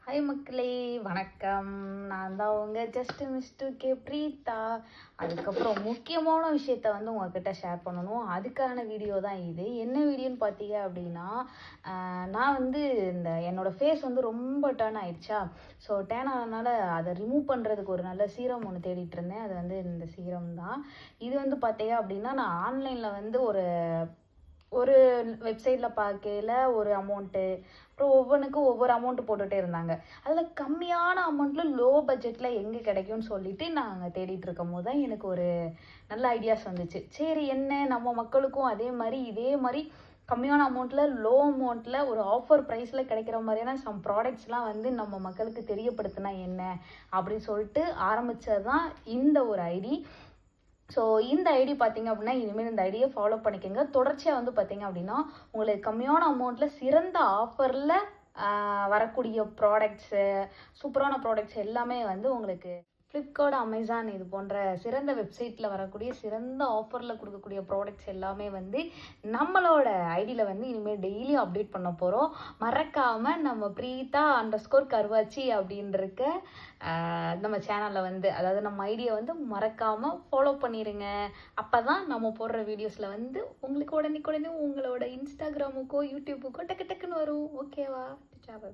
Hi மக்களே, வணக்கம். நான் தான் உங்கள் ஜஸ்ட் மிஸ்டு கே பிரீத்தா. அதுக்கப்புறம் முக்கியமான விஷயத்த வந்து உங்ககிட்ட ஷேர் பண்ணணும். அதுக்கான வீடியோ தான் இது. என்ன வீடியோன்னு பார்த்தீங்க அப்படின்னா, நான் வந்து என்னோடய ஃபேஸ் வந்து ரொம்ப டேர்ன் ஆயிடுச்சா. ஸோ டேர்ன் ஆனதுனால அதை ரிமூவ் பண்ணுறதுக்கு ஒரு நல்ல சீரம் ஒன்று தேடிட்டு இருந்தேன். அது வந்து இந்த சீரம் தான். இது வந்து பார்த்தீங்க அப்படின்னா, நான் ஆன்லைனில் வந்து ஒரு வெப்சைட்டில் பார்க்கையில் ஒரு அமௌண்ட்டு, அப்புறம் ஒவ்வொன்றுக்கும் ஒவ்வொரு அமௌண்ட்டு போட்டுகிட்டே இருந்தாங்க. அதில் கம்மியான அமௌண்ட்டில் லோ பட்ஜெட்டில் எங்கே கிடைக்கும்னு சொல்லிட்டு நாங்கள் தேடிட்டு இருக்கும் போது தான் எனக்கு ஒரு நல்ல ஐடியாஸ் வந்துச்சு. சரி, என்ன நம்ம மக்களுக்கும் இதே மாதிரி கம்மியான அமௌண்ட்டில் லோ அமௌண்ட்டில் ஒரு ஆஃபர் ப்ரைஸில் கிடைக்கிற மாதிரியான சம் ப்ராடக்ட்ஸ்லாம் வந்து நம்ம மக்களுக்கு தெரியப்படுத்தினா என்ன அப்படின்னு சொல்லிட்டு ஆரம்பித்தது தான் இந்த ஒரு ஐடி. ஸோ இந்த ஐடி பார்த்தீங்க அப்படின்னா, இனிமேல் இந்த ஐடியை ஃபாலோ பண்ணிக்கோங்க. தொடர்ச்சியாக வந்து பார்த்தீங்க அப்படின்னா, உங்களுக்கு கம்மியான அமௌண்ட்டில் சிறந்த ஆஃபரில் வரக்கூடிய ப்ராடக்ட்ஸு, சூப்பரான ப்ராடக்ட்ஸ் எல்லாமே வந்து உங்களுக்கு ஃப்ளிப்கார்ட், அமேசான் இது போன்ற சிறந்த வெப்சைட்டில் வரக்கூடிய சிறந்த ஆஃபரில் கொடுக்கக்கூடிய ப்ராடக்ட்ஸ் எல்லாமே வந்து நம்மளோட ஐடியில் வந்து இனிமேல் டெய்லியும் அப்டேட் பண்ண போகிறோம். மறக்காமல் நம்ம பிரீத்தா _கருவாச்சி அப்படின்றக்க நம்ம சேனலில் வந்து, அதாவது நம்ம ஐடியை வந்து மறக்காமல் ஃபாலோ பண்ணிடுங்க. அப்போ தான் நம்ம போடுற வீடியோஸில் வந்து உங்களுக்கு உடனே உங்களோட இன்ஸ்டாகிராமுக்கோ யூடியூபுக்கோ டக்கு டக்குன்னு வரும். ஓகேவா? பை.